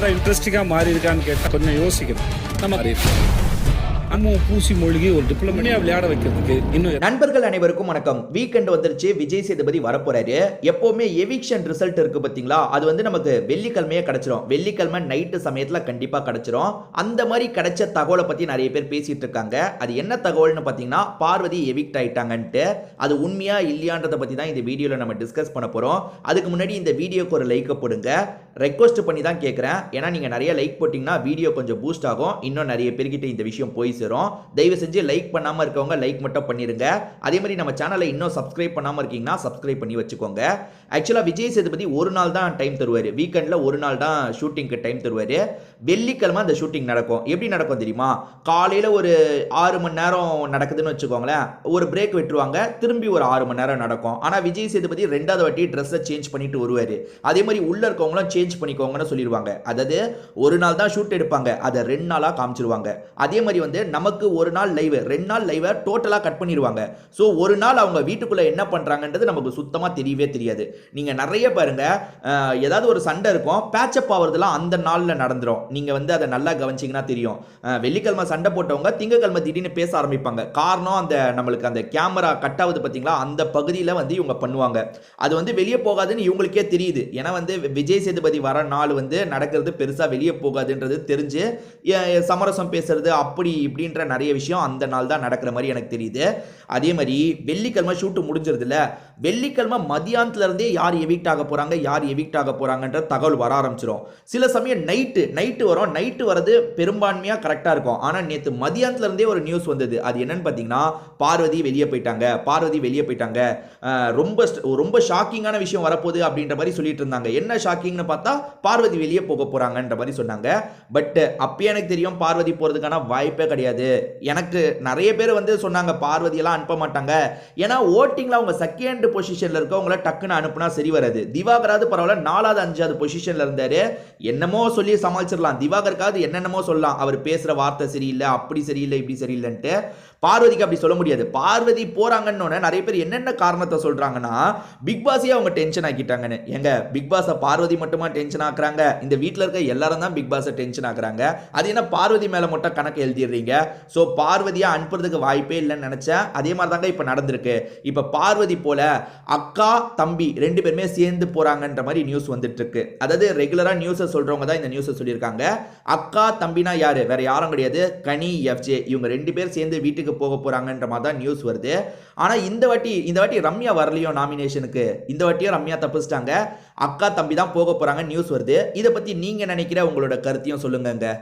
படம் இன்ட்ரெஸ்டிங்காக மாறி இருக்கான்னு கேட்டால் கொஞ்சம் யோசிக்கணும். நம்ம மாறி இருக்கு. நம்ம பூசி மூழ்கி ஒரு டிப்ளமேட்டிக்காக விளையாட வைக்கிறதுக்கு இன்னும். நண்பர்கள் அனைவருக்கும் வணக்கம். வீக்கெண்ட் வந்துருச்சு, விஜய் சேதுபதி வரப்போறாரு. எப்பவுமே எவிக்ஷன் ரிசல்ட் இருக்கு பாத்தீங்களா, அது வந்து நமக்கு வெள்ளிக்கிழமையே கிடைச்சிரும். வெள்ளிக்கிழமை நைட்டு சமயத்துல கண்டிப்பா கிடைச்சிரும். அந்த மாதிரி கிடைச்ச தகவலை பத்தி நிறைய பேர் பேசிட்டு இருக்காங்க. அது என்ன தகவல்னு பாத்தீங்கன்னா, பார்வதி எவிக்ட் ஆயிட்டாங்கன்ட்டு. அது உண்மையா இல்லையான்றதை பத்தி தான் இந்த வீடியோல நம்ம டிஸ்கஸ் பண்ண போறோம். அதுக்கு முன்னாடி இந்த வீடியோக்கு ஒரு லைக் போடுங்க. ரெக்வஸ்ட் பண்ணி தான் கேட்கிறேன். ஏன்னா நீங்க நிறைய லைக் போட்டீங்கன்னா வீடியோ கொஞ்சம் பூஸ்ட் ஆகும். இன்னும் நிறைய பேர்கிட்ட இந்த விஷயம் போய் சேரும். தயவு செஞ்சு லைக் பண்ணாம இருக்கவங்க லைக் மட்டும் பண்ணிருங்க. அதே மாதிரி நம்ம சேனலை இன்னும் சப்ஸ்கிரைப் பண்ணாம இருக்கீங்கன்னா சப்ஸ்கிரைப் பண்ணி வச்சுக்கோங்க. ஆக்சுவலா விஜய் சேதுபதி ஒரு நாள் தான் டைம் தருவாரு. வீக்கெண்ட்ல ஒரு நாள் தான் ஷூட்டிங்க்கு டைம் தருவாரு. வெள்ளிக்கிழமை அந்த ஷூட்டிங் நடக்கும். எப்படி நடக்கும் தெரியுமா? காலையில ஒரு 6 மணி நேரம் நடக்குதுன்னு வச்சுக்கோங்களேன். ஒரு பிரேக் விட்டுருவாங்க, திரும்பி ஒரு 6 மணி நேரம் நடக்கும். ஆனா விஜய் சேதுபதி ரெண்டாவது வாட்டி ட்ரெஸ்ஸை சேஞ்ச் பண்ணிட்டு வருவாரு. அதே மாதிரி உள்ள இருக்கவங்களும் சேஞ்ச் பண்ணிக்கோங்கன்னு சொல்லிடுவாங்க. அதாவது ஒரு நாள் தான் ஷூட் எடுப்பாங்க, அதை 2 நாளா காமிச்சிருவாங்க. அதே மாதிரி வந்து நமக்கு ஒரு நாள் லைவ், 2 நாள் லைவை டோட்டலா கட் பண்ணிடுவாங்க. ஸோ ஒரு நாள் அவங்க வீட்டுக்குள்ள என்ன பண்றாங்கன்றது நமக்கு சுத்தமா தெரியவே தெரியாது. நீங்க நிறைய பாருங்க, ஏதாவது ஒரு சண்டை இருக்கும், பேட்சப் ஆகுறதுலாம் அந்த நாள்ல நடந்துரும். நீங்க வந்து அதை நல்லா கவனிச்சீங்கன்னா தெரியும். வெள்ளிக்கிழமை சண்டை போட்டவங்க திங்கக்கிழமை திடீர்னு பேச ஆரம்பிப்பாங்க. காரணம் அந்த நம்மளுக்கு அந்த கேமரா கட் ஆகுது பார்த்தீங்களா, அந்த பகுதியில் வந்து இவங்க பண்ணுவாங்க. அது வந்து வெளியே போகாதுன்னு இவங்களுக்கே தெரியுது. ஏன்னா வந்து விஜய் சேதுபதி வர நாள் வந்து நடக்கிறது பெருசா வெளியே போகாதுன்றது தெரிஞ்சு சமரசம் பேசுறது அப்படி இப்படின்ற நிறைய விஷயம் அந்த நாள் தான் நடக்கிற மாதிரி எனக்கு தெரியுது. அதே மாதிரி வெள்ளிக்கிழமை ஷூட் முடிஞ்சிருது இல்ல, வெள்ளிக்கிழமை மதியானத்துல இருந்தே யார் எவிக்ட் ஆக போறாங்க, யார் எவிக்ட் ஆக போறாங்கன்ற தகவல் வர ஆரம்பிச்சிடும். சில சமயம் நைட்டு வரும். நைட்டு வரது பெரும்பான்மையா கரெக்டா இருக்கும். ஆனா நேத்து மதியானத்துல இருந்தே ஒரு நியூஸ் வந்தது. அது என்னன்னு பாத்தீங்கன்னா, பார்வதி வெளியே போயிட்டாங்க, பார்வதி வெளியே போயிட்டாங்க. ரொம்ப ஷாக்கிங்கான விஷயம் வரப்போகுது அப்படின்ற மாதிரி சொல்லிட்டு இருந்தாங்க. என்ன ஷாக்கிங்னு பார்த்தா பார்வதி வெளியே போக போறாங்கன்ற மாதிரி சொன்னாங்க. பட் அப்பயே எனக்கு தெரியும் பார்வதி போறதுக்கான வாய்ப்பே கிடையாது. எனக்கு நிறைய பேர் வந்து சொன்னாங்க பார்வதி எல்லாம் அனுப்ப மாட்டாங்க. ஏன்னா ஓட்டிங்ல அவங்க செகண்ட் பொசிஷன்ல இருக்கவங்கள டக்குன்னு அனுப்புனா சரி வராது. திவாகராவது பரவாயில்ல, 4வது 5வது பொசிஷன்ல இருந்தாரு. என்னமோ சொல்லி சமாளிச்சிடலாம். திவாகருக்காவது என்னென்னமோ சொல்லலாம், அவர் பேசுற வார்த்தை சரியில்லை, அப்படி சரியில்லை, இப்படி சரியில்லைன்ட்டு. பார்வதிக்கு அப்படி சொல்ல முடியாது. பார்வதி போறாங்கன்னு நிறைய பேர் என்னென்ன காரணத்தை சொல்றாங்கன்னா, பிக் பாஸையே அவங்க டென்ஷன் ஆக்கிட்டாங்கன்னு. எங்க பிக் பாஸை பார்வதி மட்டுமா டென்ஷன் ஆக்குறாங்க? இந்த வீட்டில் இருக்க எல்லாரும் தான் பிக் பாஸை டென்ஷன் ஆக்குறாங்க. அது என்ன பார்வதி மேல மட்டும் கணக்கு எழுதிடுறீங்க? ஸோ பார்வதியா அனுப்புறதுக்கு வாய்ப்பே இல்லைன்னு நினைச்சேன். அதே மாதிரி தாங்க இப்ப நடந்திருக்கு. இப்ப பார்வதி போல அக்கா தம்பி 2 பேருமே சேர்ந்து போறாங்கன்ற மாதிரி நியூஸ் வந்துட்டு இருக்கு. அதாவது ரெகுலரா நியூஸை சொல்றவங்க தான் இந்த நியூஸை சொல்லியிருக்காங்க. அக்கா தம்பினா யாரு? வேற யாரும் கிடையாது, கனி எஃப்ஜே. இவங்க 2 பேர் சேர்ந்து வீட்டுக்கு போக போறாங்கன்ற மாதிரி தான் நியூஸ் வருது. ஆனா இந்த வாட்டி ரம்யா வரலையோ நாமினேஷனுக்கு. இந்த வாட்டியும் ரம்யா தப்பிச்சிட்டாங்க. அக்கா தம்பி தான் போக போறாங்க நியூஸ் வருது. இதை பத்தி நீங்க நினைக்கிற உங்களோட கருத்தையும் சொல்லுங்க.